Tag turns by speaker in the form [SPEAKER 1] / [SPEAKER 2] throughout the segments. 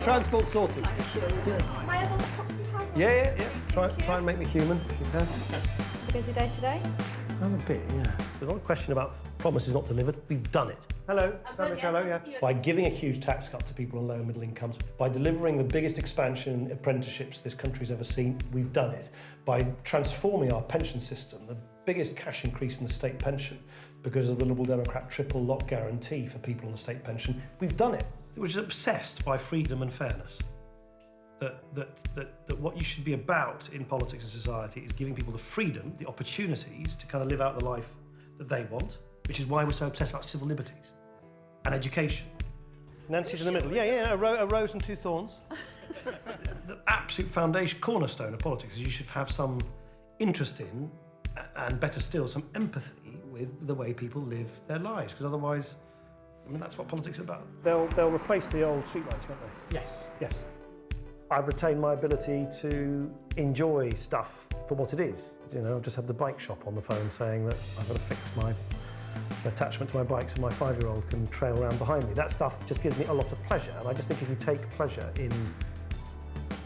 [SPEAKER 1] Transport sorted. Yeah. Try and make me human if you can.
[SPEAKER 2] A busy day today?
[SPEAKER 1] I'm a bit, yeah. There's not a question about promises not delivered. We've done it. Hello. Hello, yeah. By giving a huge tax cut to people on low and middle incomes, by delivering the biggest expansion in apprenticeships this country's ever seen, we've done it. By transforming our pension system, the biggest cash increase in the state pension because of the Liberal Democrat triple lock guarantee for people on the state pension, we've done it. We're just obsessed by freedom and fairness. That what you should be about in politics and society is giving people the freedom, the opportunities to kind of live out the life that they want, which is why we're so obsessed about civil liberties and education. Nancy's in the middle. Yeah, a rose and two thorns. The absolute foundation, cornerstone of politics is you should have some interest in, and better still, some empathy with the way people live their lives, because otherwise, I mean, that's what politics is about. They'll replace the old streetlights, won't they? Yes. I've retained my ability to enjoy stuff for what it is. You know, I've just had the bike shop on the phone saying that I've got to fix my attachment to my bike so my 5-year-old can trail around behind me. That stuff just gives me a lot of pleasure, and I just think if you take pleasure in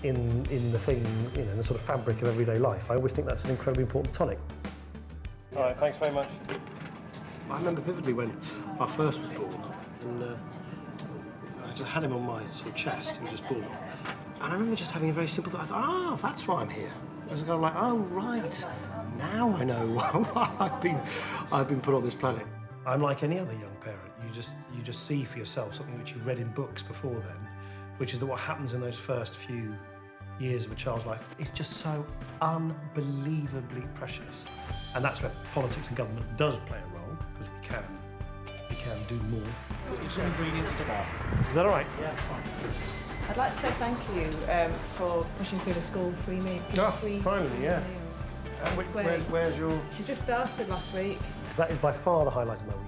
[SPEAKER 1] the thing, you know, the sort of fabric of everyday life, I always think that's an incredibly important tonic. All right, thanks very much. I remember vividly when our first was born, and I just had him on my sort of chest. He was just born. And I remember just having a very simple thought. I thought, that's why I'm here. I was kind of like, oh, right. Now I know why I've been put on this planet. I'm like any other young parent. You just see for yourself something which you've read in books before then, which is that what happens in those first few years of a child's life is just so unbelievably precious. And that's where politics and government does play a role, because we can do more.
[SPEAKER 3] Put some ingredients to that.
[SPEAKER 1] Is that all right?
[SPEAKER 3] Yeah, fine.
[SPEAKER 2] I'd like to say thank you for pushing through the school free meal.
[SPEAKER 1] Finally, yeah. Where's your...
[SPEAKER 2] She just started last week.
[SPEAKER 1] That is by far the highlight of my week.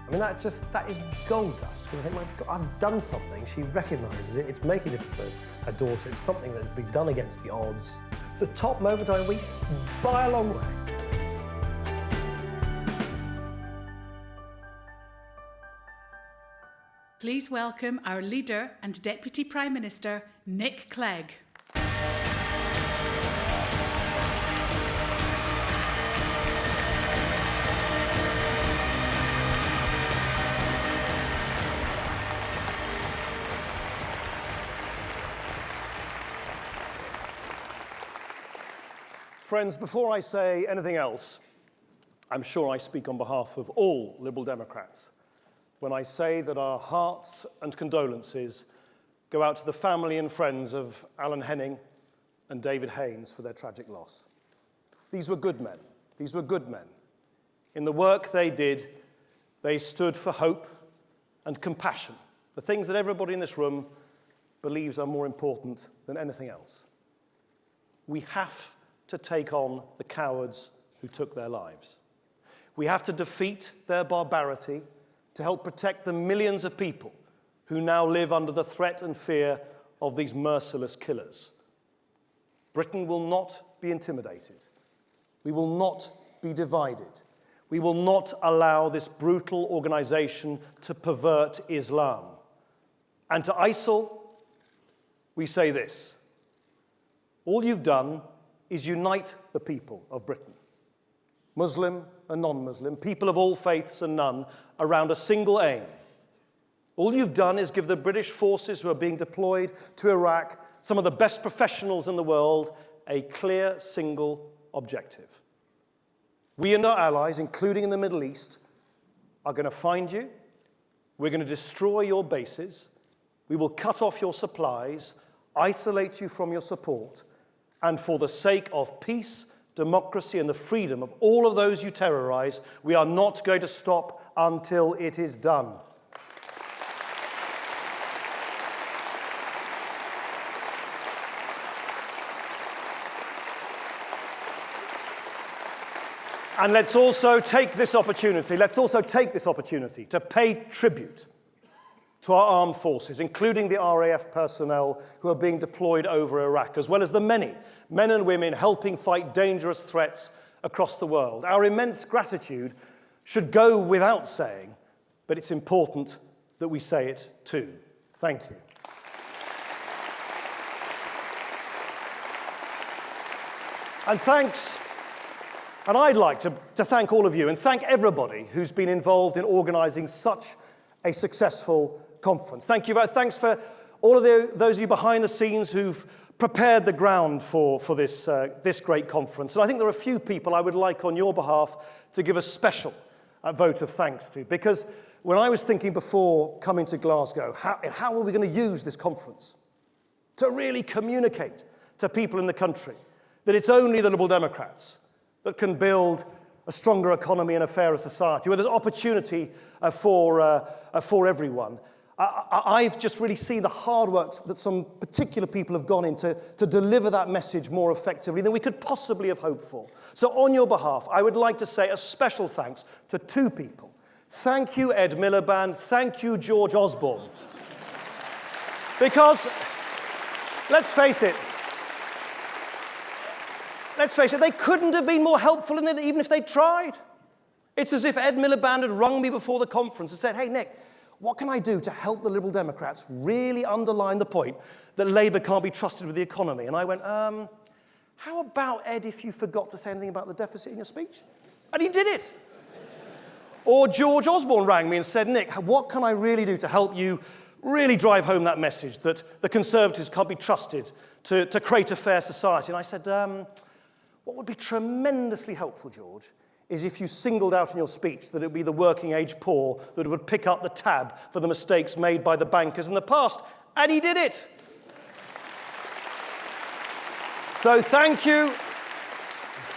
[SPEAKER 1] I mean, that is gold dust. I think, my God, I've done something. She recognises it. It's making a difference to her daughter. It's something that has been done against the odds. The top moment of my week, by a long way.
[SPEAKER 4] Please welcome our leader and Deputy Prime Minister, Nick Clegg.
[SPEAKER 1] Friends, before I say anything else, I'm sure I speak on behalf of all Liberal Democrats when I say that our hearts and condolences go out to the family and friends of Alan Henning and David Haynes for their tragic loss. These were good men. These were good men. In the work they did, they stood for hope and compassion, the things that everybody in this room believes are more important than anything else. We have to take on the cowards who took their lives. We have to defeat their barbarity to help protect the millions of people who now live under the threat and fear of these merciless killers. Britain will not be intimidated. We will not be divided. We will not allow this brutal organisation to pervert Islam. And to ISIL, we say this: all you've done is unite the people of Britain, Muslim and non-Muslim, people of all faiths and none, around a single aim. All you've done is give the British forces who are being deployed to Iraq, some of the best professionals in the world, a clear single objective. We and our allies, including in the Middle East, are going to find you. We're going to destroy your bases. We will cut off your supplies, isolate you from your support, and for the sake of peace, democracy, and the freedom of all of those you terrorize, we are not going to stop until it is done. And let's also take this opportunity to pay tribute to our armed forces, including the RAF personnel who are being deployed over Iraq, as well as the many men and women helping fight dangerous threats across the world. Our immense gratitude should go without saying, but it's important that we say it too. Thank you. And thanks, and I'd like to thank all of you and thank everybody who's been involved in organising such a successful conference. Thank you. Thanks for all of those of you behind the scenes who've prepared the ground for this great conference. And I think there are a few people I would like on your behalf to give a special vote of thanks to, because when I was thinking before coming to Glasgow, how are we going to use this conference to really communicate to people in the country that it's only the Liberal Democrats that can build a stronger economy and a fairer society, where there's opportunity for everyone. I've just really seen the hard work that some particular people have gone into to deliver that message more effectively than we could possibly have hoped for. So on your behalf, I would like to say a special thanks to two people. Thank you, Ed Miliband. Thank you, George Osborne. Because, let's face it, they couldn't have been more helpful in it even if they tried. It's as if Ed Miliband had rung me before the conference and said, hey, Nick, what can I do to help the Liberal Democrats really underline the point that Labour can't be trusted with the economy? And I went, how about, Ed, if you forgot to say anything about the deficit in your speech? And he did it. Or George Osborne rang me and said, Nick, what can I really do to help you really drive home that message that the Conservatives can't be trusted to create a fair society? And I said, what would be tremendously helpful, George, is if you singled out in your speech that it would be the working-age poor that would pick up the tab for the mistakes made by the bankers in the past. And he did it. So thank you.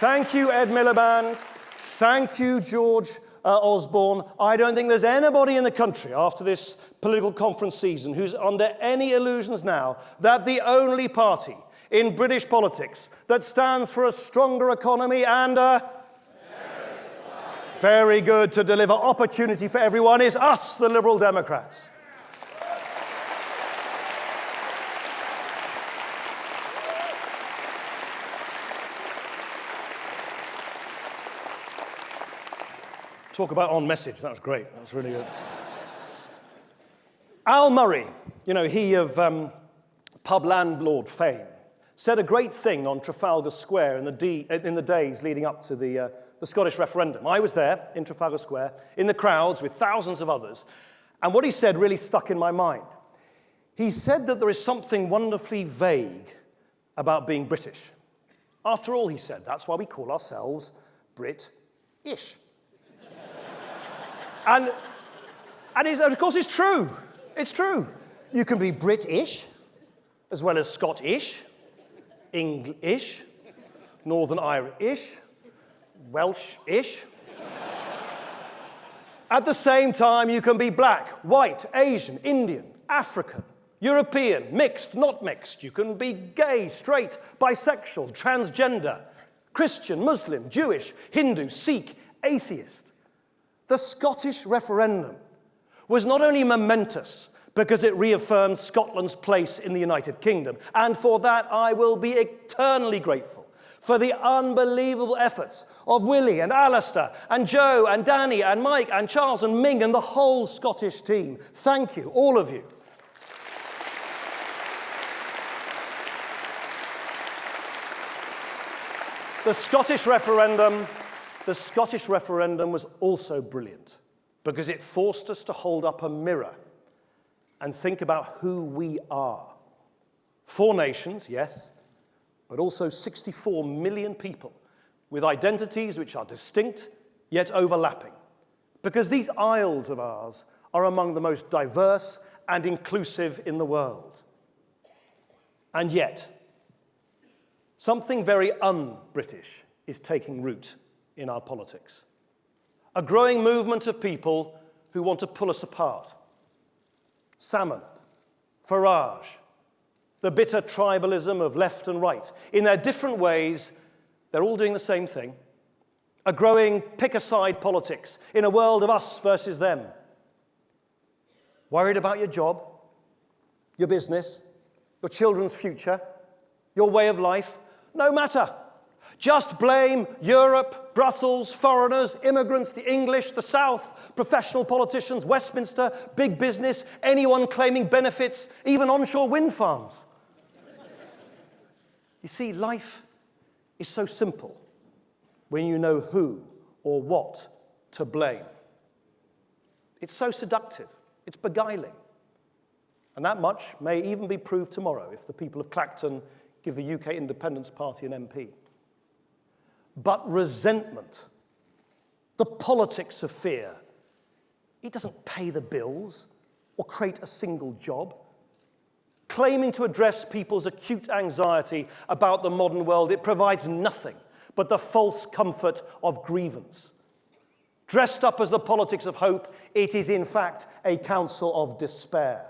[SPEAKER 1] Thank you, Ed Miliband. Thank you, George Osborne. I don't think there's anybody in the country after this political conference season who's under any illusions now that the only party in British politics that stands for a stronger economy and very good to deliver opportunity for everyone is us, the Liberal Democrats. Talk about on message. That was great. That was really good. Al Murray, he of pub landlord fame, said a great thing on Trafalgar Square in the days leading up to the Scottish referendum. I was there in Trafalgar Square, in the crowds with thousands of others, and what he said really stuck in my mind. He said that there is something wonderfully vague about being British. After all, he said, that's why we call ourselves Brit-ish. and of course it's true. It's true. You can be British as well as Scottish, English, Northern Irish, Welsh-ish. At the same time, you can be black, white, Asian, Indian, African, European, mixed, not mixed. You can be gay, straight, bisexual, transgender, Christian, Muslim, Jewish, Hindu, Sikh, atheist. The Scottish referendum was not only momentous because it reaffirmed Scotland's place in the United Kingdom, and for that I will be eternally grateful for the unbelievable efforts of Willie and Alistair and Joe and Danny and Mike and Charles and Ming and the whole Scottish team. Thank you, all of you. The Scottish referendum was also brilliant because it forced us to hold up a mirror and think about who we are. 4 nations, yes, but also 64 million people with identities which are distinct yet overlapping. Because these isles of ours are among the most diverse and inclusive in the world. And yet, something very un-British is taking root in our politics. A growing movement of people who want to pull us apart. Salmond, Farage, the bitter tribalism of left and right. In their different ways, they're all doing the same thing. A growing pick-a-side politics in a world of us versus them. Worried about your job, your business, your children's future, your way of life? No matter. Just blame Europe, Brussels, foreigners, immigrants, the English, the South, professional politicians, Westminster, big business, anyone claiming benefits, even onshore wind farms. You see, life is so simple when you know who or what to blame. It's so seductive, it's beguiling. And that much may even be proved tomorrow if the people of Clacton give the UK Independence Party an MP. But resentment, the politics of fear, it doesn't pay the bills or create a single job. Claiming to address people's acute anxiety about the modern world, it provides nothing but the false comfort of grievance. Dressed up as the politics of hope, it is in fact a counsel of despair.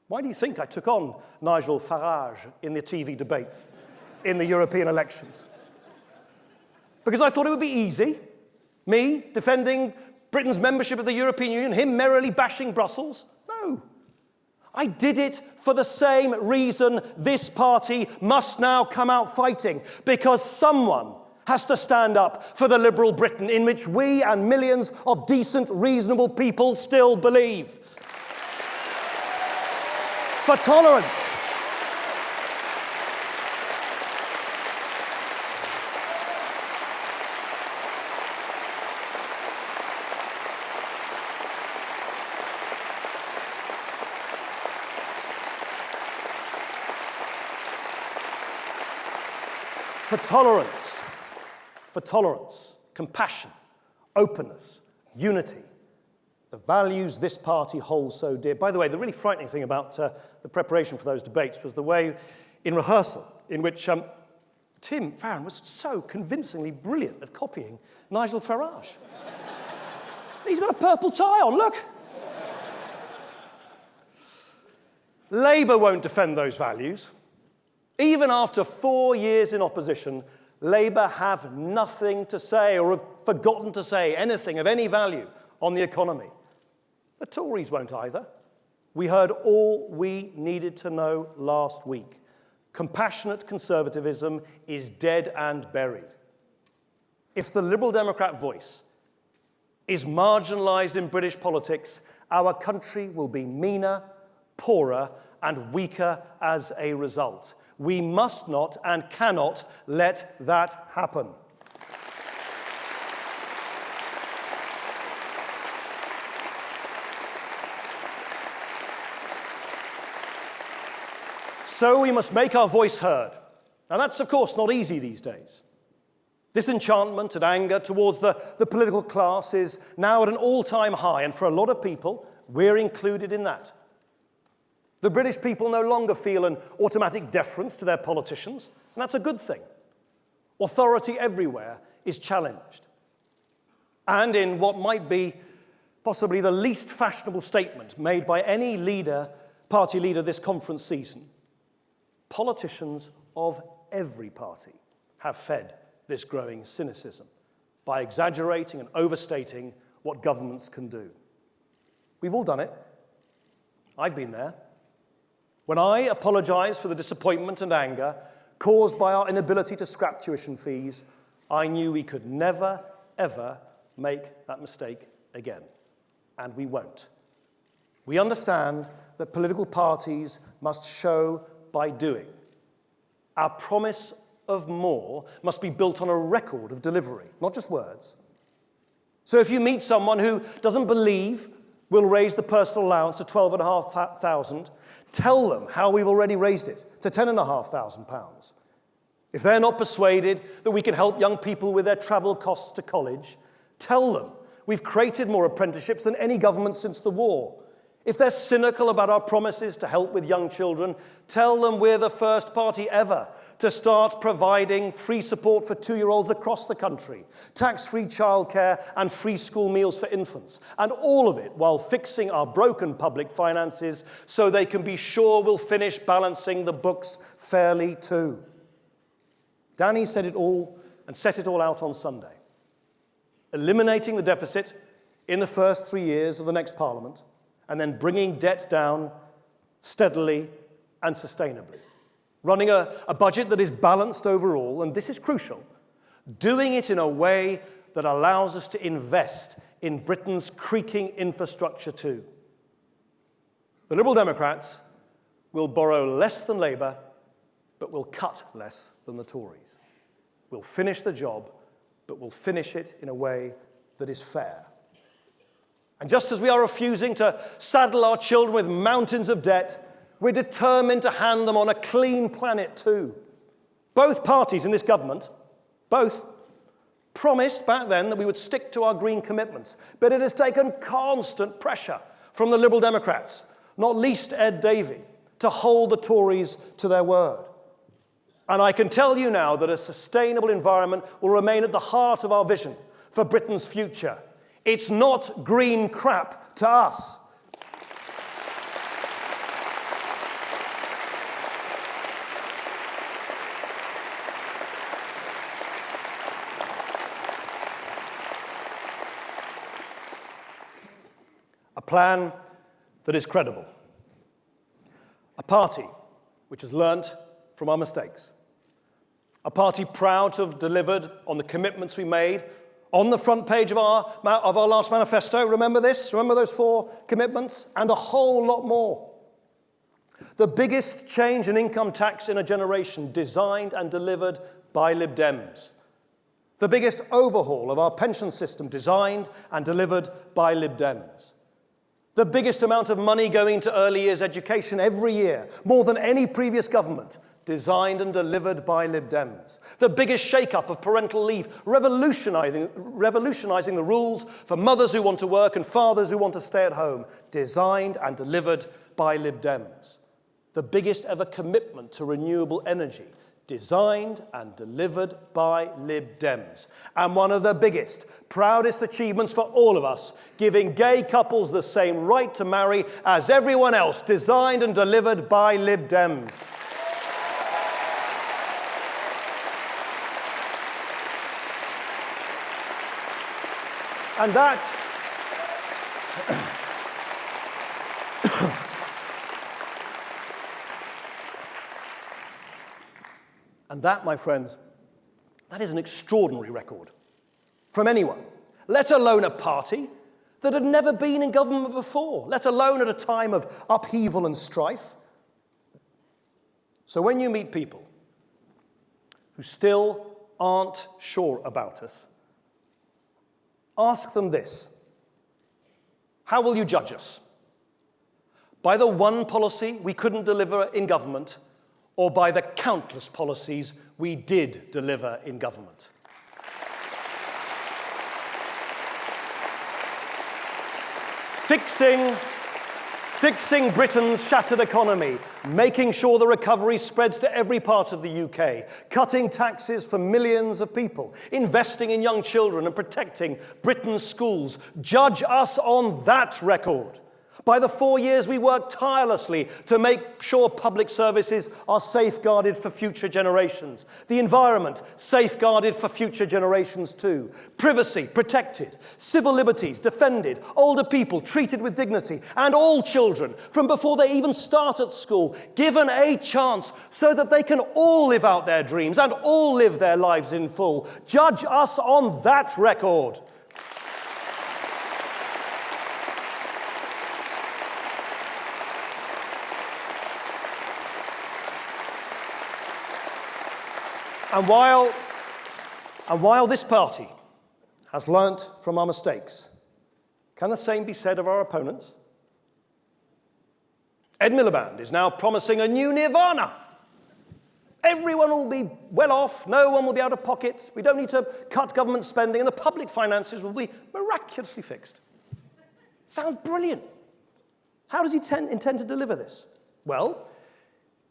[SPEAKER 1] Why do you think I took on Nigel Farage in the TV debates in the European elections? Because I thought it would be easy. Me defending Britain's membership of the European Union, him merrily bashing Brussels. No. I did it for the same reason this party must now come out fighting, because someone has to stand up for the liberal Britain in which we and millions of decent, reasonable people still believe. For tolerance. For tolerance. For tolerance, compassion, openness, unity. The values this party holds so dear. By the way, the really frightening thing about the preparation for those debates was the way in rehearsal in which Tim Farron was so convincingly brilliant at copying Nigel Farage. He's got a purple tie on, look. Labour won't defend those values. Even after 4 years in opposition, Labour have nothing to say or have forgotten to say anything of any value on the economy. The Tories won't either. We heard all we needed to know last week. Compassionate conservatism is dead and buried. If the Liberal Democrat voice is marginalised in British politics, our country will be meaner, poorer, and weaker as a result. We must not and cannot let that happen. So we must make our voice heard. And that's, of course, not easy these days. Disenchantment and anger towards the political class is now at an all-time high, and for a lot of people, we're included in that. The British people no longer feel an automatic deference to their politicians, and that's a good thing. Authority everywhere is challenged. And in what might be possibly the least fashionable statement made by any party leader this conference season, politicians of every party have fed this growing cynicism by exaggerating and overstating what governments can do. We've all done it. I've been there. When I apologised for the disappointment and anger caused by our inability to scrap tuition fees, I knew we could never, ever make that mistake again. And we won't. We understand that political parties must show by doing. Our promise of more must be built on a record of delivery, not just words. So if you meet someone who doesn't believe we'll raise the personal allowance to £12,500, tell them how we've already raised it to £10,500. If they're not persuaded that we can help young people with their travel costs to college, tell them we've created more apprenticeships than any government since the war. If they're cynical about our promises to help with young children, tell them we're the first party ever to start providing free support for 2-year-olds across the country, tax-free childcare and free school meals for infants, and all of it while fixing our broken public finances so they can be sure we'll finish balancing the books fairly too. Danny said it all and set it all out on Sunday. Eliminating the deficit in the first 3 years of the next Parliament, and then bringing debt down steadily and sustainably. Running a budget that is balanced overall, and this is crucial, doing it in a way that allows us to invest in Britain's creaking infrastructure too. The Liberal Democrats will borrow less than Labour but we'll cut less than the Tories. We'll finish the job, but we'll finish it in a way that is fair. And just as we are refusing to saddle our children with mountains of debt, we're determined to hand them on a clean planet too. Both parties in this government, both, promised back then that we would stick to our green commitments, but it has taken constant pressure from the Liberal Democrats, not least Ed Davey, to hold the Tories to their word. And I can tell you now that a sustainable environment will remain at the heart of our vision for Britain's future. It's not green crap to us. A plan that is credible. A party which has learnt from our mistakes. A party proud to have delivered on the commitments we made on the front page of our last manifesto. Remember this? Remember those 4 commitments? And a whole lot more. The biggest change in income tax in a generation, designed and delivered by Lib Dems. The biggest overhaul of our pension system, designed and delivered by Lib Dems. The biggest amount of money going to early years education every year, more than any previous government, designed and delivered by Lib Dems. The biggest shake-up of parental leave, revolutionising the rules for mothers who want to work and fathers who want to stay at home, designed and delivered by Lib Dems. The biggest ever commitment to renewable energy, designed and delivered by Lib Dems. And one of the biggest, proudest achievements for all of us, giving gay couples the same right to marry as everyone else, designed and delivered by Lib Dems. And that, my friends, that is an extraordinary record from anyone, let alone a party that had never been in government before, let alone at a time of upheaval and strife. So when you meet people who still aren't sure about us, ask them this: how will you judge us? By the one policy we couldn't deliver in government, or by the countless policies we did deliver in government? Fixing Britain's shattered economy, making sure the recovery spreads to every part of the UK, cutting taxes for millions of people, investing in young children and protecting Britain's schools. Judge us on that record. By the 4 years we worked tirelessly to make sure public services are safeguarded for future generations. The environment safeguarded for future generations too. Privacy protected. Civil liberties defended. Older people treated with dignity. And all children, from before they even start at school, given a chance so that they can all live out their dreams and all live their lives in full. Judge us on that record. And while this party has learnt from our mistakes, can the same be said of our opponents? Ed Miliband is now promising a new nirvana. Everyone will be well off, no one will be out of pocket, we don't need to cut government spending, and the public finances will be miraculously fixed. Sounds brilliant. How does he intend to deliver this? Well,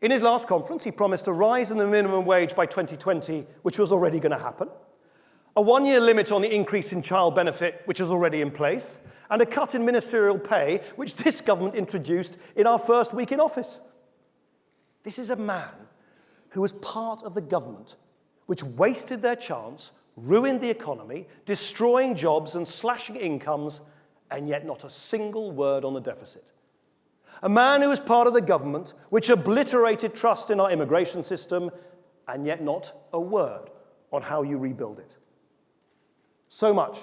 [SPEAKER 1] in his last conference, he promised a rise in the minimum wage by 2020, which was already going to happen, a 1-year limit on the increase in child benefit, which is already in place, and a cut in ministerial pay, which this government introduced in our first week in office. This is a man who was part of the government which wasted their chance, ruined the economy, destroying jobs and slashing incomes, and yet not a single word on the deficit. A man who was part of the government which obliterated trust in our immigration system, and yet not a word on how you rebuild it. So much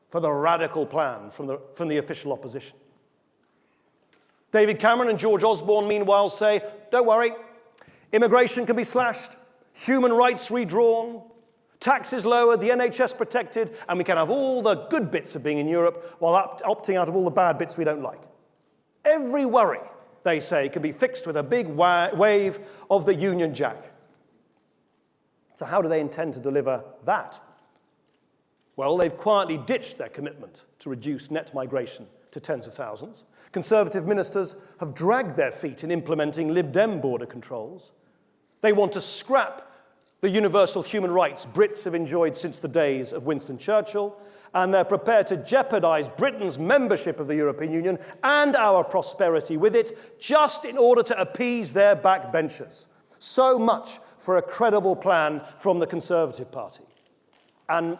[SPEAKER 1] for the radical plan from the official opposition. David Cameron and George Osborne, meanwhile, say, don't worry, Immigration can be slashed, human rights redrawn, taxes lowered, the NHS protected, and we can have all the good bits of being in Europe while opting out of all the bad bits we don't like. Every worry, they say, can be fixed with a big wave of the Union Jack. So how do they intend to deliver that? Well, they've quietly ditched their commitment to reduce net migration to tens of thousands. Conservative ministers have dragged their feet in implementing Lib Dem border controls. They want to scrap the universal human rights Brits have enjoyed since the days of Winston Churchill, and they're prepared to jeopardize Britain's membership of the European Union and our prosperity with it just in order to appease their backbenchers. So much for a credible plan from the Conservative Party. And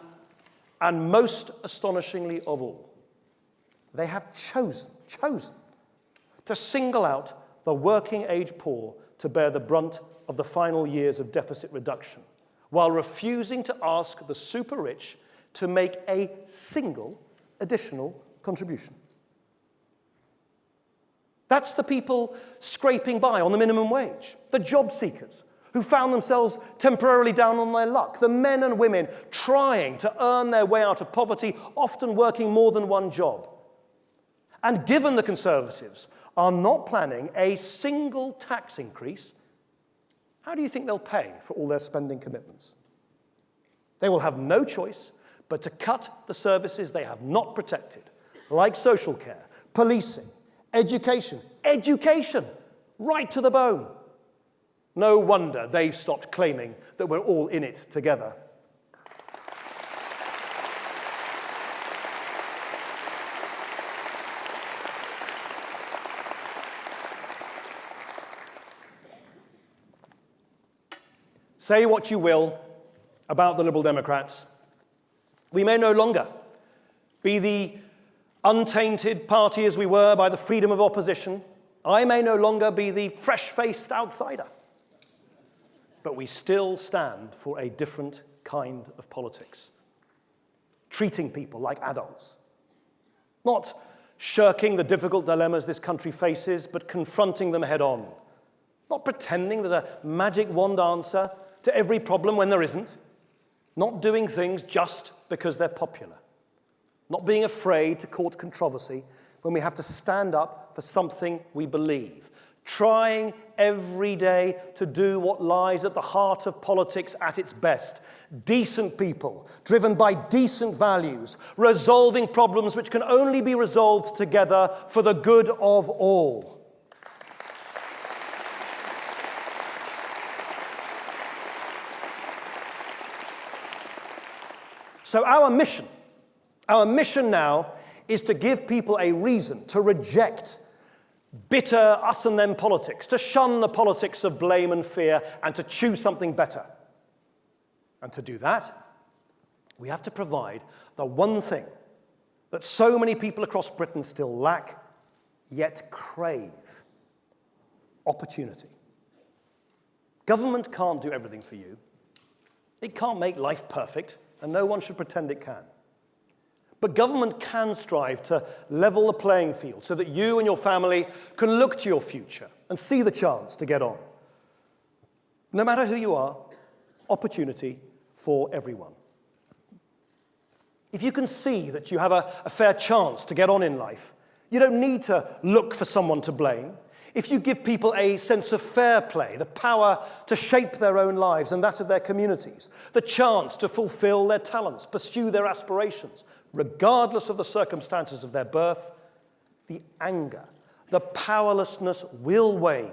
[SPEAKER 1] most astonishingly of all, they have chosen to single out the working-age poor to bear the brunt of the final years of deficit reduction, while refusing to ask the super-rich to make a single additional contribution. That's the people scraping by on the minimum wage, the job seekers who found themselves temporarily down on their luck, the men and women trying to earn their way out of poverty, often working more than one job. And given the Conservatives are not planning a single tax increase, how do you think they'll pay for all their spending commitments? They will have no choice but to cut the services they have not protected, like social care, policing, education, right to the bone. No wonder they've stopped claiming that we're all in it together. Say what you will about the Liberal Democrats. We may no longer be the untainted party as we were by the freedom of opposition. I may no longer be the fresh-faced outsider. But we still stand for a different kind of politics. Treating people like adults. Not shirking the difficult dilemmas this country faces, but confronting them head on. Not pretending there's a magic wand answer to every problem when there isn't. Not doing things just because they're popular. Not being afraid to court controversy when we have to stand up for something we believe. Trying every day to do what lies at the heart of politics at its best. Decent people, driven by decent values, resolving problems which can only be resolved together for the good of all. So our mission now is to give people a reason to reject bitter us and them politics, to shun the politics of blame and fear, and to choose something better. And to do that, we have to provide the one thing that so many people across Britain still lack, yet crave: opportunity. Government can't do everything for you. It can't make life perfect, and no one should pretend it can. But government can strive to level the playing field so that you and your family can look to your future and see the chance to get on. No matter who you are, opportunity for everyone. If you can see that you have a fair chance to get on in life, you don't need to look for someone to blame. If you give people a sense of fair play, the power to shape their own lives and that of their communities, the chance to fulfill their talents, pursue their aspirations, regardless of the circumstances of their birth, the anger, the powerlessness will wane,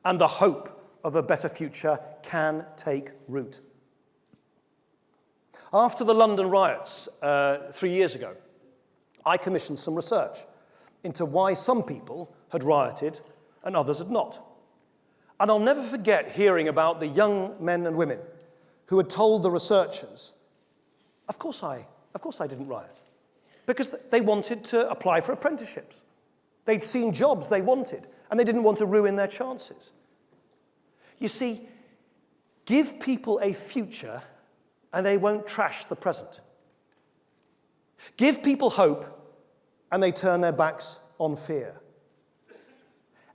[SPEAKER 1] and the hope of a better future can take root. After the London riots 3 years ago, I commissioned some research into why some people had rioted and others had not. And I'll never forget hearing about the young men and women who had told the researchers, of course I didn't riot, because they wanted to apply for apprenticeships. They'd seen jobs they wanted, and they didn't want to ruin their chances. You see, give people a future, and they won't trash the present. Give people hope, and they turn their backs on fear.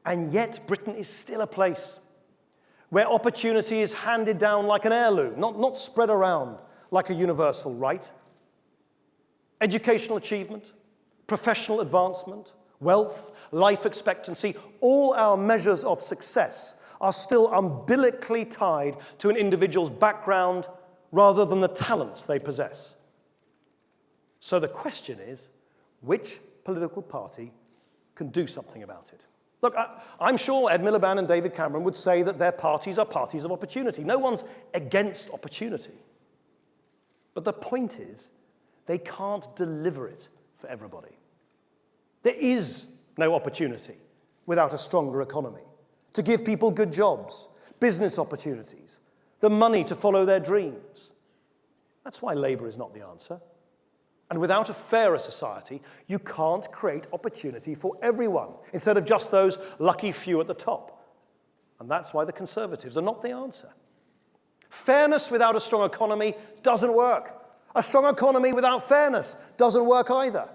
[SPEAKER 1] And yet, Britain is still a place where opportunity is handed down like an heirloom, not spread around like a universal right. Educational achievement, professional advancement, wealth, life expectancy, all our measures of success are still umbilically tied to an individual's background rather than the talents they possess. So the question is, which political party can do something about it? Look, I'm sure Ed Miliband and David Cameron would say that their parties are parties of opportunity. No one's against opportunity. But the point is, they can't deliver it for everybody. There is no opportunity without a stronger economy to give people good jobs, business opportunities, the money to follow their dreams. That's why Labour is not the answer. And without a fairer society, you can't create opportunity for everyone, instead of just those lucky few at the top. And that's why the Conservatives are not the answer. Fairness without a strong economy doesn't work. A strong economy without fairness doesn't work either.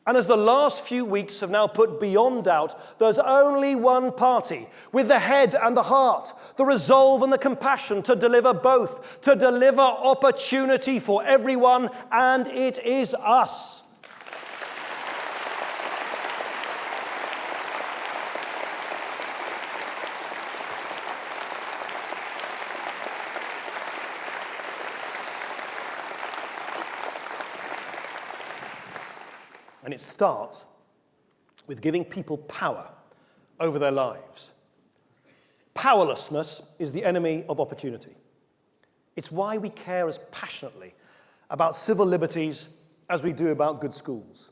[SPEAKER 1] And as the last few weeks have now put beyond doubt, there's only one party with the head and the heart, the resolve and the compassion to deliver both, to deliver opportunity for everyone, and it is us. And it starts with giving people power over their lives. Powerlessness is the enemy of opportunity. It's why we care as passionately about civil liberties as we do about good schools.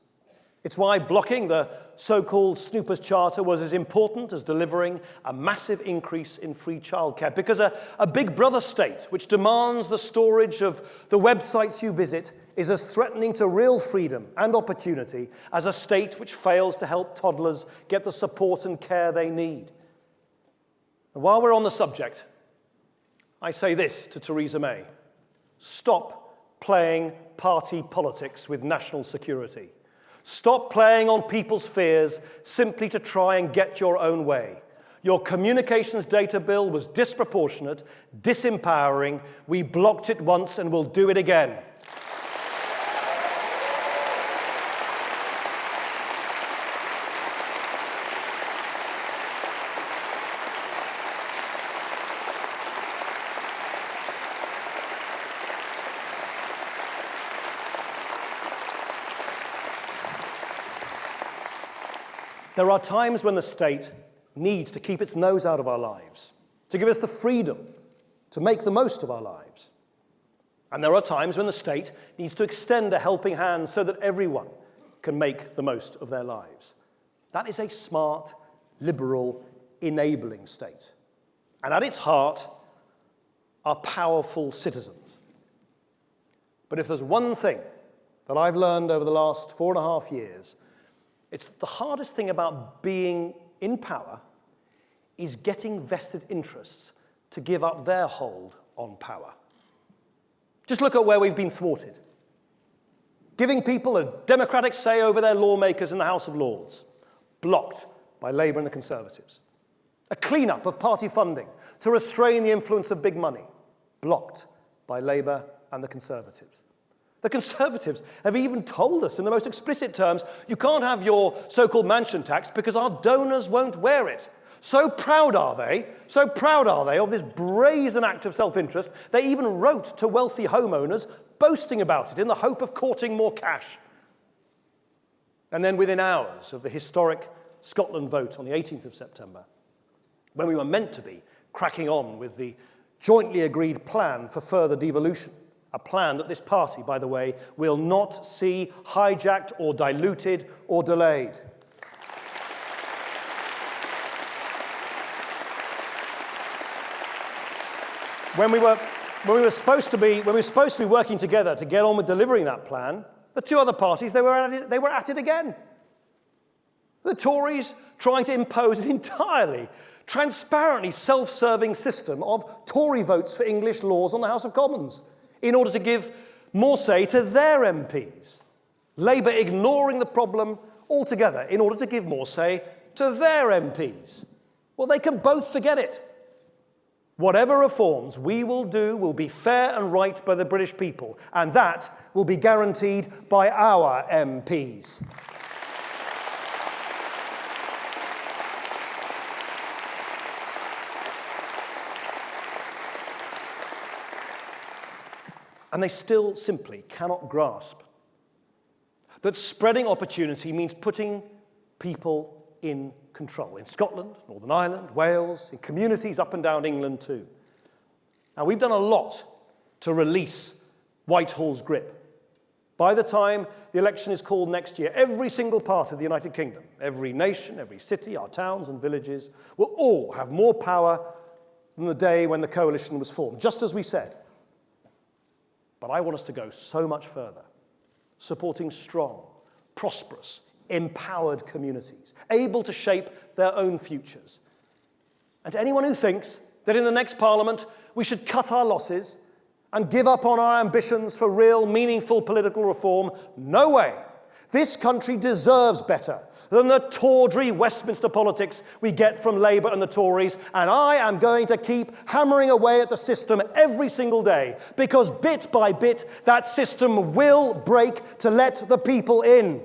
[SPEAKER 1] It's why blocking the so-called Snoopers Charter was as important as delivering a massive increase in free childcare. Because a big brother state which demands the storage of the websites you visit is as threatening to real freedom and opportunity as a state which fails to help toddlers get the support and care they need. And while we're on the subject, I say this to Theresa May: stop playing party politics with national security. Stop playing on people's fears simply to try and get your own way. Your communications data bill was disproportionate, disempowering. We blocked it once and we'll do it again. There are times when the state needs to keep its nose out of our lives, to give us the freedom to make the most of our lives. And there are times when the state needs to extend a helping hand so that everyone can make the most of their lives. That is a smart, liberal, enabling state. And at its heart are powerful citizens. But if there's one thing that I've learned over the last 4.5 years, it's that the hardest thing about being in power is getting vested interests to give up their hold on power. Just look at where we've been thwarted. Giving people a democratic say over their lawmakers in the House of Lords, blocked by Labour and the Conservatives. A clean-up of party funding to restrain the influence of big money, blocked by Labour and the Conservatives. The Conservatives have even told us in the most explicit terms, you can't have your so-called mansion tax because our donors won't wear it. So proud are they of this brazen act of self-interest, they even wrote to wealthy homeowners boasting about it in the hope of courting more cash. And then within hours of the historic Scotland vote on the 18th of September, when we were meant to be cracking on with the jointly agreed plan for further devolution, a plan that this party, by the way, will not see hijacked or diluted or delayed. When we were supposed to be working together to get on with delivering that plan, the two other parties, they were at it again. The Tories trying to impose an entirely transparently self-serving system of Tory votes for English laws on the House of Commons, in order to give more say to their MPs. Labour ignoring the problem altogether in order to give more say to their MPs. Well, they can both forget it. Whatever reforms we will do will be fair and right by the British people, and that will be guaranteed by our MPs. And they still simply cannot grasp that spreading opportunity means putting people in control. In Scotland, Northern Ireland, Wales, in communities up and down England too. Now, we've done a lot to release Whitehall's grip. By the time the election is called next year, every single part of the United Kingdom, every nation, every city, our towns and villages, will all have more power than the day when the coalition was formed, just as we said. But I want us to go so much further, supporting strong, prosperous, empowered communities, able to shape their own futures. And to anyone who thinks that in the next Parliament we should cut our losses and give up on our ambitions for real, meaningful political reform, no way. This country deserves better than the tawdry Westminster politics we get from Labour and the Tories, and I am going to keep hammering away at the system every single day, because bit by bit that system will break to let the people in.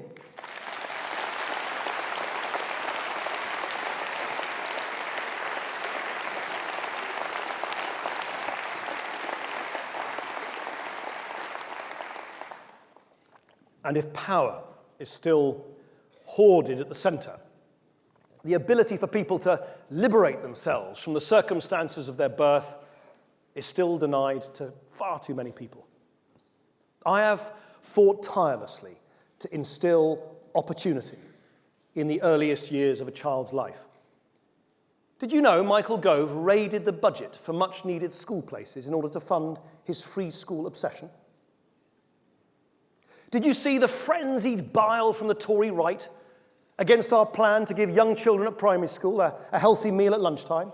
[SPEAKER 1] And if power is still hoarded at the centre, the ability for people to liberate themselves from the circumstances of their birth is still denied to far too many people. I have fought tirelessly to instill opportunity in the earliest years of a child's life. Did you know Michael Gove raided the budget for much-needed school places in order to fund his free school obsession? Did you see the frenzied bile from the Tory right against our plan to give young children at primary school a healthy meal at lunchtime?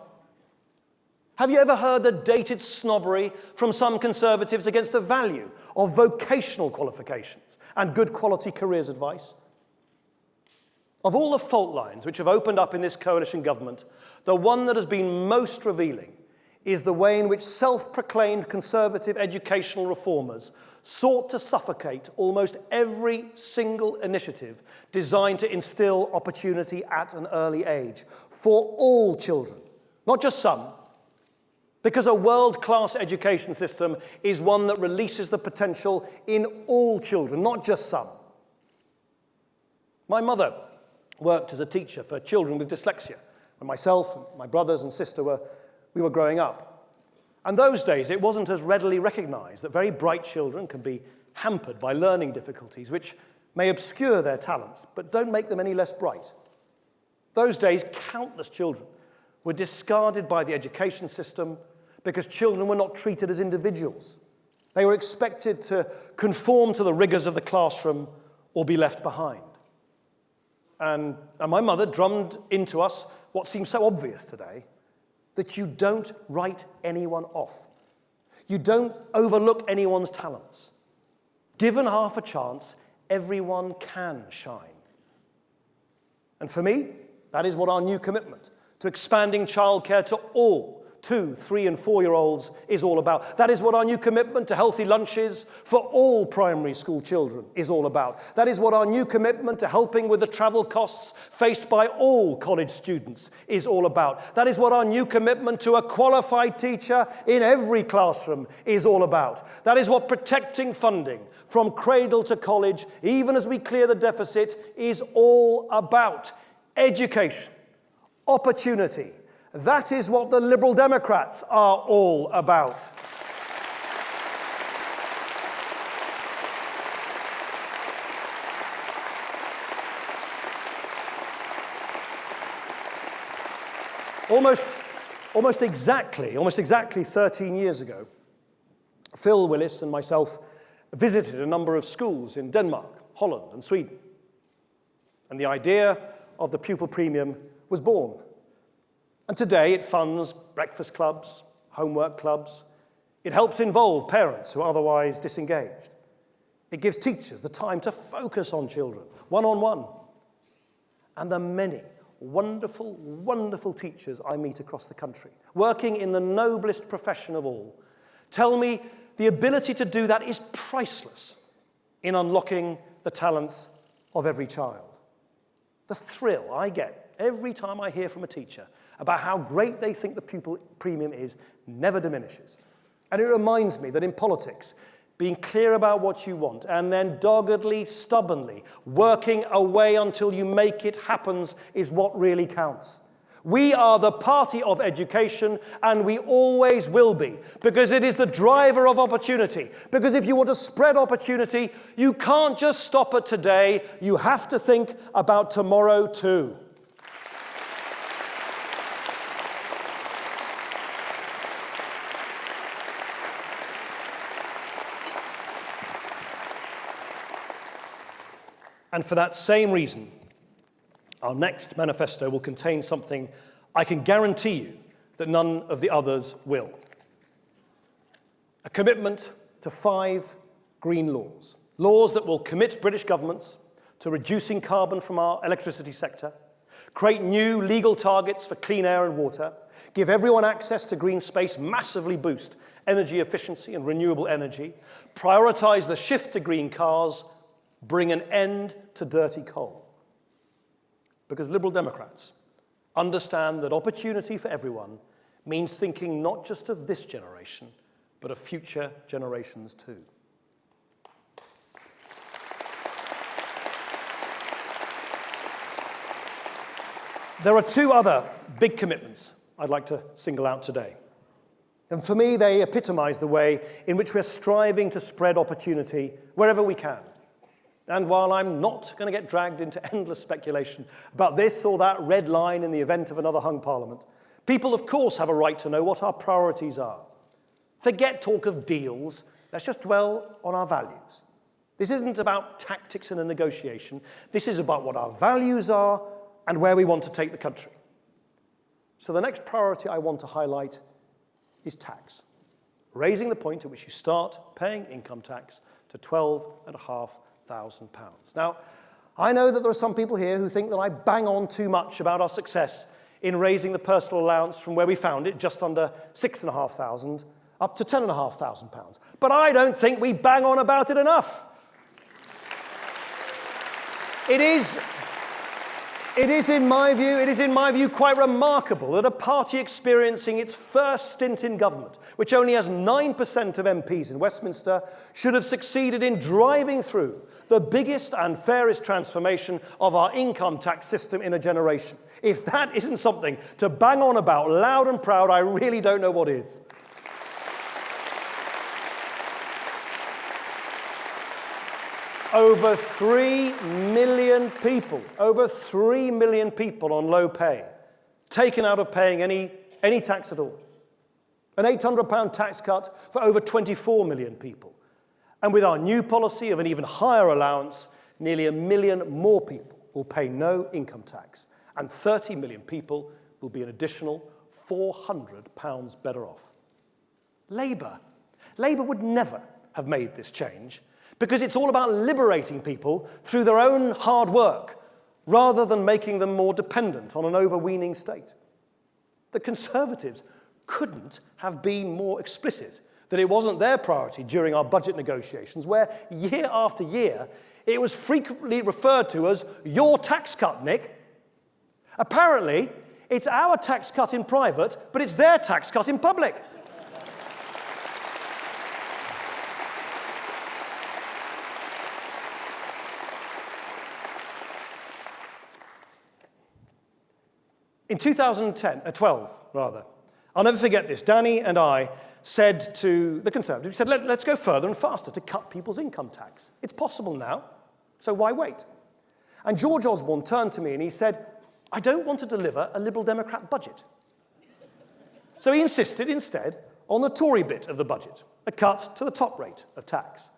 [SPEAKER 1] Have you ever heard the dated snobbery from some Conservatives against the value of vocational qualifications and good quality careers advice? Of all the fault lines which have opened up in this coalition government, the one that has been most revealing is the way in which self-proclaimed Conservative educational reformers sought to suffocate almost every single initiative designed to instill opportunity at an early age for all children, not just some, because a world-class education system is one that releases the potential in all children, not just some. My mother worked as a teacher for children with dyslexia when myself and my brothers and sister were growing up. And those days, it wasn't as readily recognized that very bright children can be hampered by learning difficulties, which may obscure their talents, but don't make them any less bright. Those days, countless children were discarded by the education system because children were not treated as individuals. They were expected to conform to the rigors of the classroom or be left behind. And my mother drummed into us what seems so obvious today, that you don't write anyone off. You don't overlook anyone's talents. Given half a chance, everyone can shine. And for me, that is what our new commitment to expanding childcare to all 2-, 3- and 4-year-olds is all about. That is what our new commitment to healthy lunches for all primary school children is all about. That is what our new commitment to helping with the travel costs faced by all college students is all about. That is what our new commitment to a qualified teacher in every classroom is all about. That is what protecting funding from cradle to college, even as we clear the deficit, is all about. Education, opportunity. That is what the Liberal Democrats are all about. Almost exactly 13 years ago, Phil Willis and myself visited a number of schools in Denmark, Holland, and Sweden. And the idea of the pupil premium was born. And today it funds breakfast clubs, homework clubs. It helps involve parents who are otherwise disengaged. It gives teachers the time to focus on children, one-on-one. And the many, wonderful, wonderful teachers I meet across the country, working in the noblest profession of all, tell me the ability to do that is priceless in unlocking the talents of every child. The thrill I get every time I hear from a teacher about how great they think the pupil premium is never diminishes. And it reminds me that in politics, being clear about what you want and then doggedly, stubbornly working away until you make it happen is what really counts. We are the party of education, and we always will be, because it is the driver of opportunity. Because if you want to spread opportunity, you can't just stop at today. You have to think about tomorrow too. And for that same reason, our next manifesto will contain something I can guarantee you that none of the others will. A commitment to 5 green laws. Laws that will commit British governments to reducing carbon from our electricity sector, create new legal targets for clean air and water, give everyone access to green space, massively boost energy efficiency and renewable energy, prioritize the shift to green cars, bring an end to dirty coal. Because Liberal Democrats understand that opportunity for everyone means thinking not just of this generation, but of future generations too. There are 2 other big commitments I'd like to single out today. And for me, they epitomize the way in which we're striving to spread opportunity wherever we can. And while I'm not going to get dragged into endless speculation about this or that red line in the event of another hung parliament, people, of course, have a right to know what our priorities are. Forget talk of deals. Let's just dwell on our values. This isn't about tactics in a negotiation. This is about what our values are and where we want to take the country. So the next priority I want to highlight is tax. Raising the point at which you start paying income tax to £12,500. Now, I know that there are some people here who think that I bang on too much about our success in raising the personal allowance from where we found it, just under £6,500, up to £10,500. But I don't think we bang on about it enough. It is in my view, quite remarkable that a party experiencing its first stint in government, which only has 9% of MPs in Westminster, should have succeeded in driving through the biggest and fairest transformation of our income tax system in a generation. If that isn't something to bang on about loud and proud, I really don't know what is. Over 3 million people on low pay, taken out of paying any tax at all. An £800 tax cut for over 24 million people. And with our new policy of an even higher allowance, nearly 1 million more people will pay no income tax, and 30 million people will be an additional £400 better off. Labour would never have made this change, because it's all about liberating people through their own hard work, rather than making them more dependent on an overweening state. The Conservatives couldn't have been more explicit that it wasn't their priority during our budget negotiations, where year after year it was frequently referred to as your tax cut, Nick. Apparently, it's our tax cut in private, but it's their tax cut in public. In 2012, I'll never forget this. Danny and I said to the Conservatives, let's go further and faster to cut people's income tax. It's possible now, so why wait? And George Osborne turned to me and he said, I don't want to deliver a Liberal Democrat budget. So he insisted instead on the Tory bit of the budget, a cut to the top rate of tax.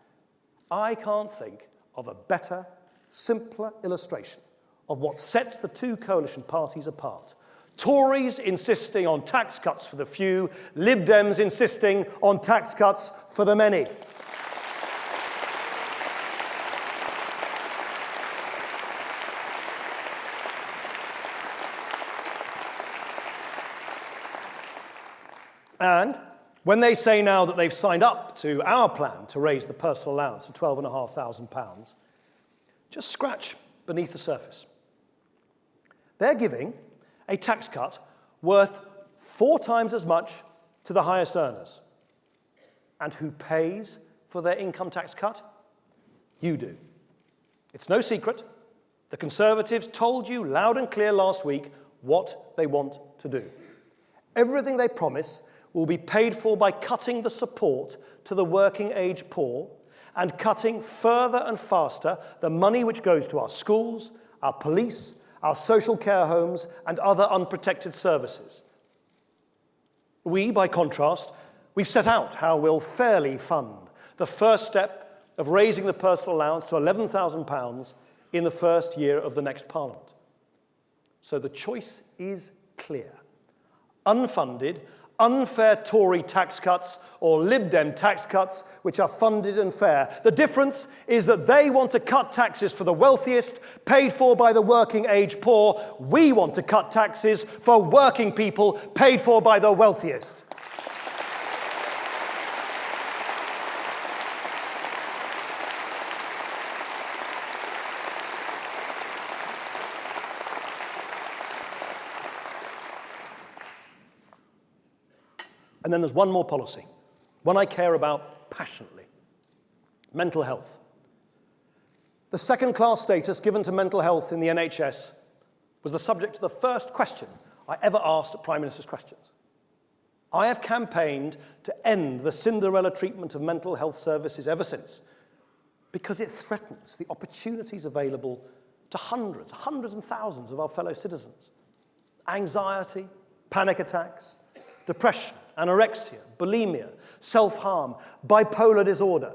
[SPEAKER 1] I can't think of a better, simpler illustration of what sets the 2 coalition parties apart. Tories insisting on tax cuts for the few, Lib Dems insisting on tax cuts for the many. And when they say now that they've signed up to our plan to raise the personal allowance to £12,500, just scratch beneath the surface. They're giving a tax cut worth 4 times as much to the highest earners. And who pays for their income tax cut? You do. It's no secret. The Conservatives told you loud and clear last week what they want to do. Everything they promise will be paid for by cutting the support to the working age poor and cutting further and faster the money which goes to our schools, our police, our social care homes, and other unprotected services. We, by contrast, we've set out how we'll fairly fund the first step of raising the personal allowance to £11,000 in the first year of the next Parliament. So the choice is clear. Unfunded, unfair Tory tax cuts or Lib Dem tax cuts which are funded and fair. The difference is that they want to cut taxes for the wealthiest, paid for by the working age poor. We want to cut taxes for working people, paid for by the wealthiest. And then there's one more policy, one I care about passionately: mental health. The second-class status given to mental health in the NHS was the subject of the first question I ever asked at Prime Minister's Questions. I have campaigned to end the Cinderella treatment of mental health services ever since, because it threatens the opportunities available to hundreds and thousands of our fellow citizens. Anxiety, panic attacks, depression, anorexia, bulimia, self-harm, bipolar disorder.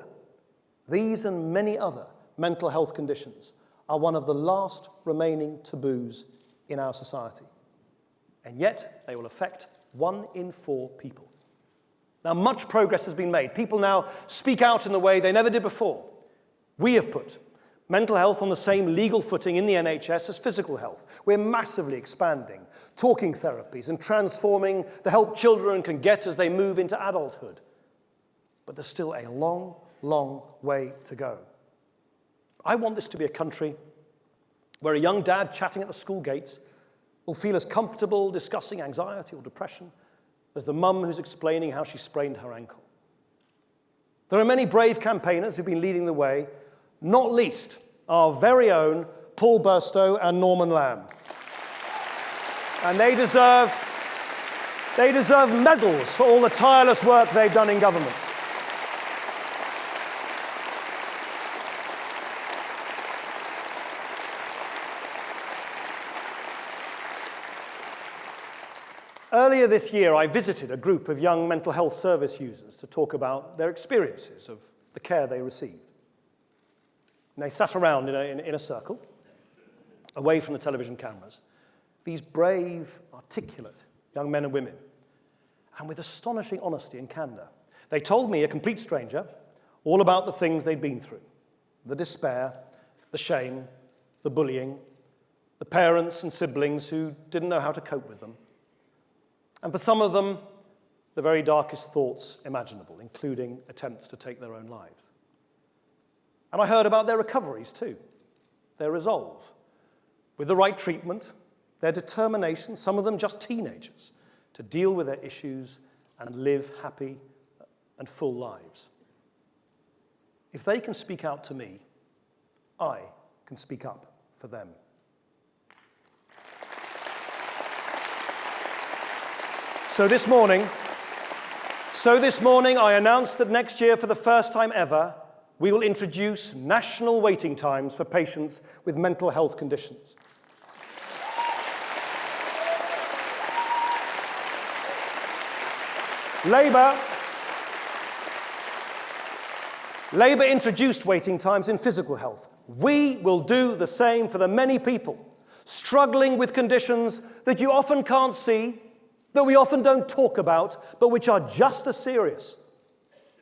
[SPEAKER 1] These and many other mental health conditions are one of the last remaining taboos in our society. And yet, they will affect 1 in 4 people. Now, much progress has been made. People now speak out in the way they never did before. We have put mental health on the same legal footing in the NHS as physical health. We're massively expanding talking therapies and transforming the help children can get as they move into adulthood. But there's still a long, long way to go. I want this to be a country where a young dad chatting at the school gates will feel as comfortable discussing anxiety or depression as the mum who's explaining how she sprained her ankle. There are many brave campaigners who've been leading the way, not least our very own Paul Burstow and Norman Lamb. And they deserve medals for all the tireless work they've done in government. Earlier this year, I visited a group of young mental health service users to talk about their experiences of the care they received. And they sat around in a circle, away from the television cameras, these brave, articulate young men and women. And with astonishing honesty and candor, they told me, a complete stranger, all about the things they'd been through: the despair, the shame, the bullying, the parents and siblings who didn't know how to cope with them. And for some of them, the very darkest thoughts imaginable, including attempts to take their own lives. And I heard about their recoveries too, their resolve. With the right treatment, their determination, some of them just teenagers, to deal with their issues and live happy and full lives. If they can speak out to me, I can speak up for them. So this morning, I announced that next year, for the first time ever, we will introduce national waiting times for patients with mental health conditions. Labour introduced waiting times in physical health. We will do the same for the many people struggling with conditions that you often can't see, that we often don't talk about, but which are just as serious.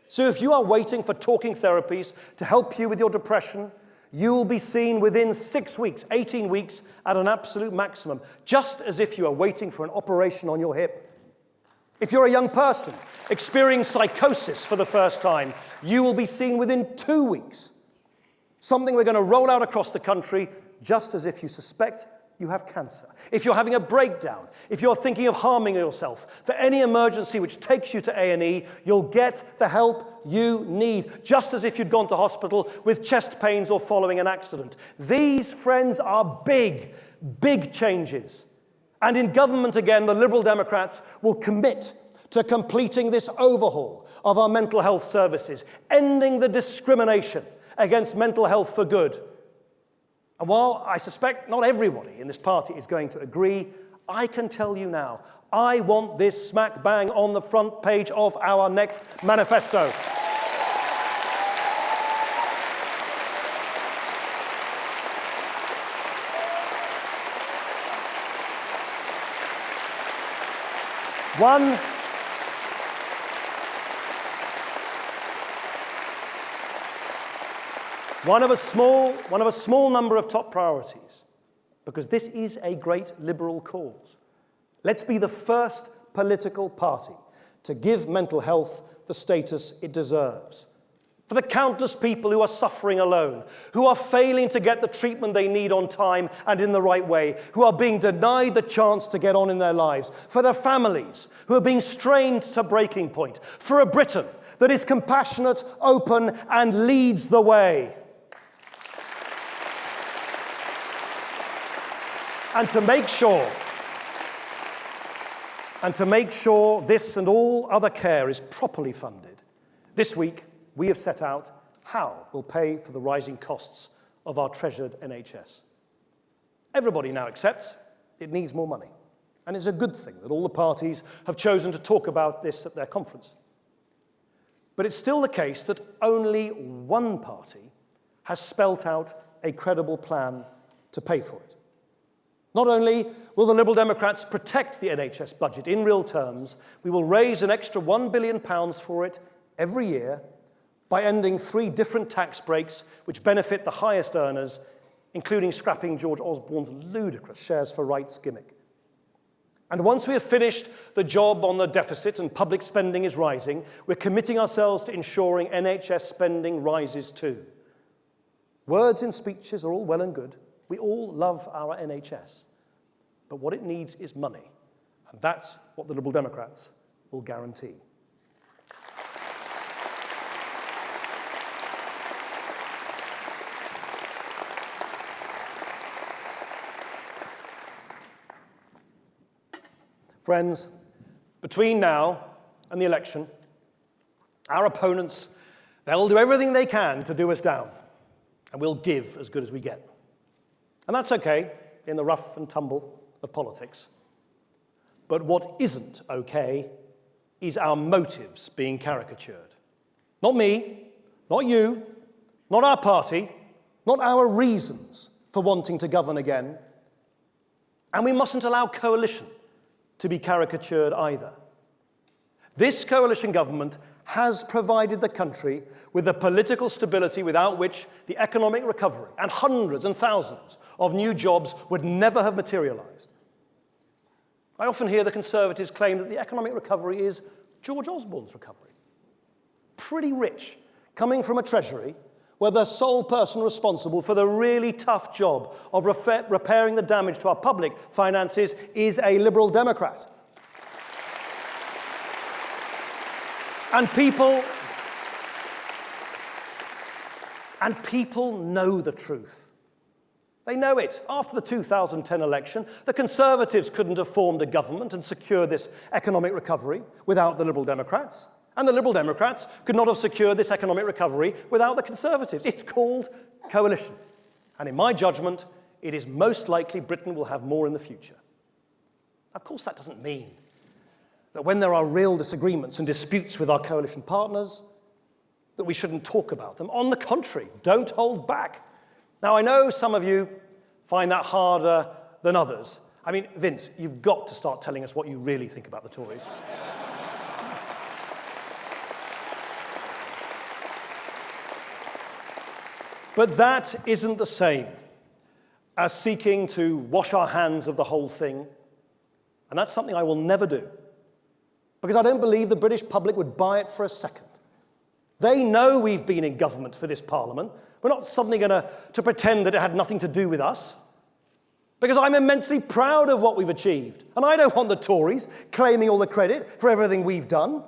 [SPEAKER 1] So if you are waiting for talking therapies to help you with your depression, you will be seen within 6 weeks, 18 weeks at an absolute maximum, just as if you are waiting for an operation on your hip. If you're a young person experiencing psychosis for the first time, you will be seen within 2 weeks. Something we're going to roll out across the country just as if you suspect you have cancer. If you're having a breakdown, if you're thinking of harming yourself, for any emergency which takes you to A&E, you'll get the help you need, just as if you'd gone to hospital with chest pains or following an accident. These, friends, are big, big changes. And in government again, the Liberal Democrats will commit to completing this overhaul of our mental health services, ending the discrimination against mental health for good. And while I suspect not everybody in this party is going to agree, I can tell you now, I want this smack bang on the front page of our next manifesto. One of a small number of top priorities, because this is a great liberal cause. Let's be the first political party to give mental health the status it deserves. For the countless people who are suffering alone, who are failing to get the treatment they need on time and in the right way, who are being denied the chance to get on in their lives. For their families who are being strained to breaking point. For a Britain that is compassionate, open, and leads the way. And to make sure this and all other care is properly funded, this week we have set out how we'll pay for the rising costs of our treasured NHS. Everybody now accepts it needs more money, and it's a good thing that all the parties have chosen to talk about this at their conference. But it's still the case that only one party has spelt out a credible plan to pay for it. Not only will the Liberal Democrats protect the NHS budget in real terms, we will raise an extra £1 billion for it every year by ending 3 different tax breaks which benefit the highest earners, including scrapping George Osborne's ludicrous shares for rights gimmick. And once we have finished the job on the deficit and public spending is rising, we're committing ourselves to ensuring NHS spending rises too. Words in speeches are all well and good. We all love our NHS, but what it needs is money, and that's what the Liberal Democrats will guarantee. Friends, between now and the election, our opponents, they'll do everything they can to do us down, and we'll give as good as we get. And that's okay in the rough and tumble of politics. But what isn't okay is our motives being caricatured. Not me, not you, not our party, not our reasons for wanting to govern again. And we mustn't allow coalition to be caricatured either. This coalition government has provided the country with the political stability without which the economic recovery and hundreds and thousands of new jobs would never have materialized. I often hear the Conservatives claim that the economic recovery is George Osborne's recovery. Pretty rich, coming from a treasury where the sole person responsible for the really tough job of repairing the damage to our public finances is a Liberal Democrat. And people know the truth. They know it. After the 2010 election, the Conservatives couldn't have formed a government and secured this economic recovery without the Liberal Democrats. And the Liberal Democrats could not have secured this economic recovery without the Conservatives. It's called coalition. And in my judgment, it is most likely Britain will have more in the future. Of course, that doesn't mean that when there are real disagreements and disputes with our coalition partners, that we shouldn't talk about them. On the contrary, don't hold back. Now, I know some of you find that harder than others. I mean, Vince, you've got to start telling us what you really think about the Tories. But that isn't the same as seeking to wash our hands of the whole thing. And that's something I will never do. because I don't believe the British public would buy it for a second. They know we've been in government for this Parliament. We're not suddenly going to pretend that it had nothing to do with us, because I'm immensely proud of what we've achieved. And I don't want the Tories claiming all the credit for everything we've done.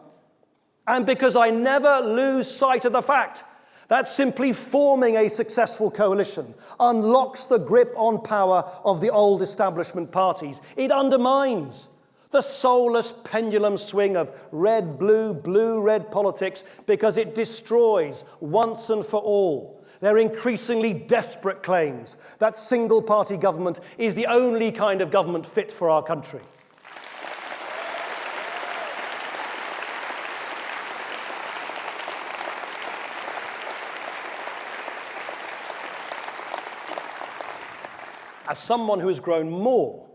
[SPEAKER 1] And because I never lose sight of the fact that simply forming a successful coalition unlocks the grip on power of the old establishment parties. It undermines the soulless pendulum swing of red-blue, blue-red politics, because it destroys once and for all their increasingly desperate claims that single-party government is the only kind of government fit for our country. As someone who has grown more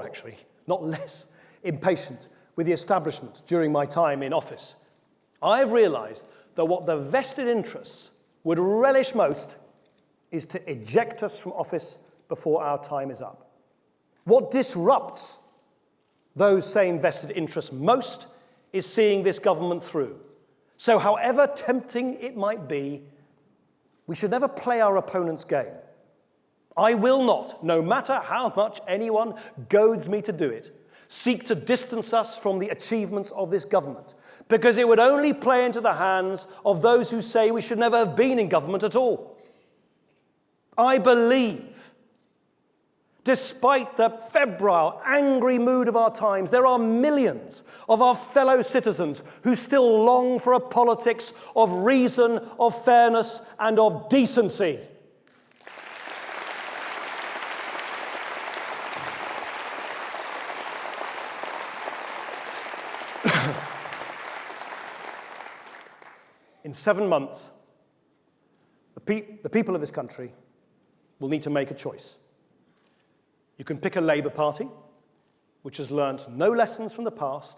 [SPEAKER 1] actually, not less, impatient with the establishment during my time in office, I have realized that what the vested interests would relish most is to eject us from office before our time is up. What disrupts those same vested interests most is seeing this government through. So however tempting it might be, we should never play our opponent's game. I will not, no matter how much anyone goads me to do it, seek to distance us from the achievements of this government, because it would only play into the hands of those who say we should never have been in government at all. I believe, despite the febrile, angry mood of our times, there are millions of our fellow citizens who still long for a politics of reason, of fairness, and of decency. In 7 months, the people of this country will need to make a choice. You can pick a Labour Party, which has learnt no lessons from the past,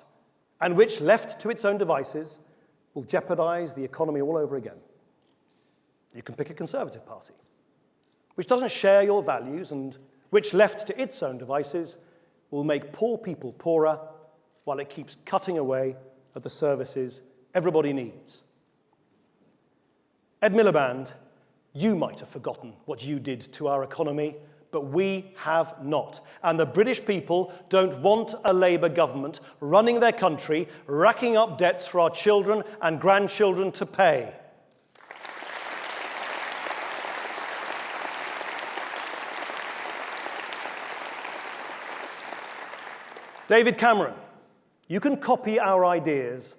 [SPEAKER 1] and which, left to its own devices, will jeopardise the economy all over again. You can pick a Conservative Party, which doesn't share your values, and which, left to its own devices, will make poor people poorer, while it keeps cutting away at the services everybody needs. Ed Miliband, you might have forgotten what you did to our economy, but we have not. And the British people don't want a Labour government running their country, racking up debts for our children and grandchildren to pay. David Cameron, you can copy our ideas,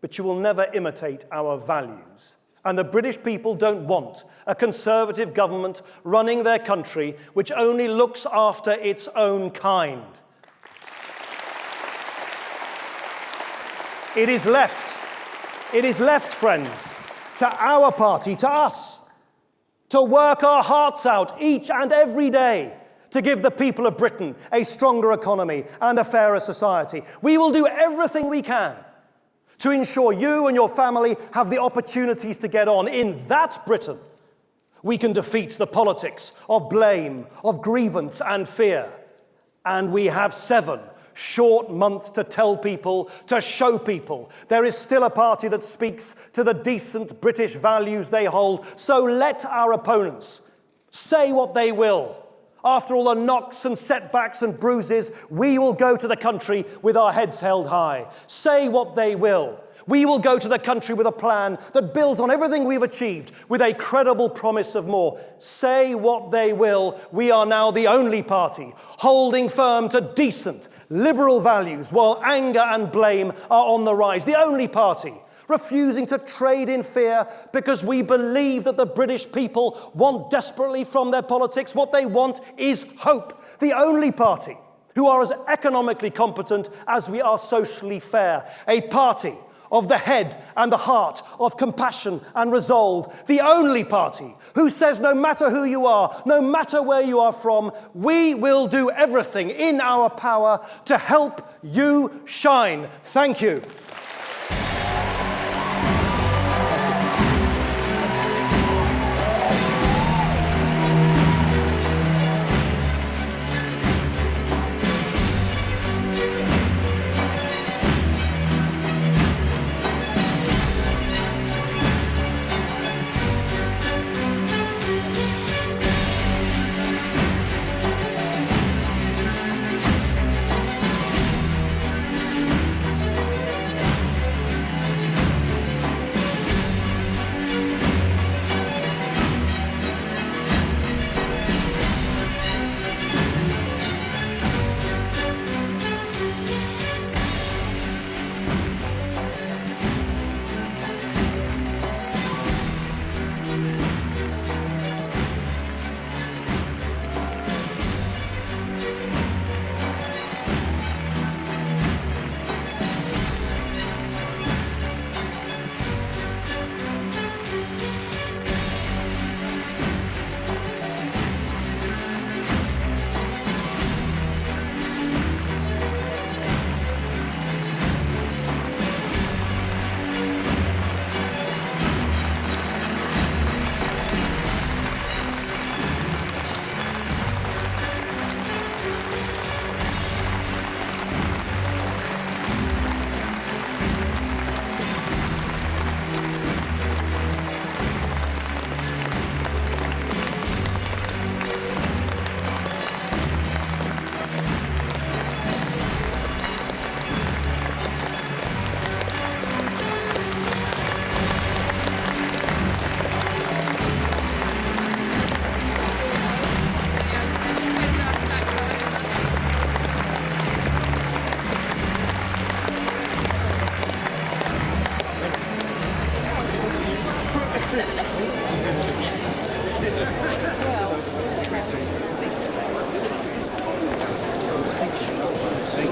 [SPEAKER 1] but you will never imitate our values. And the British people don't want a Conservative government running their country which only looks after its own kind. It is left, friends, to our party, to us, to work our hearts out each and every day to give the people of Britain a stronger economy and a fairer society. We will do everything we can to ensure you and your family have the opportunities to get on. In that Britain, we can defeat the politics of blame, of grievance and fear. And we have 7 short months to tell people, to show people, there is still a party that speaks to the decent British values they hold. So let our opponents say what they will. After all the knocks and setbacks and bruises, we will go to the country with our heads held high. Say what they will. We will go to the country with a plan that builds on everything we've achieved, with a credible promise of more. Say what they will. We are now the only party holding firm to decent, liberal values while anger and blame are on the rise. The only party refusing to trade in fear because we believe that the British people want desperately from their politics. What they want is hope. The only party who are as economically competent as we are socially fair. A party of the head and the heart, of compassion and resolve. The only party who says no matter who you are, no matter where you are from, we will do everything in our power to help you shine. Thank you.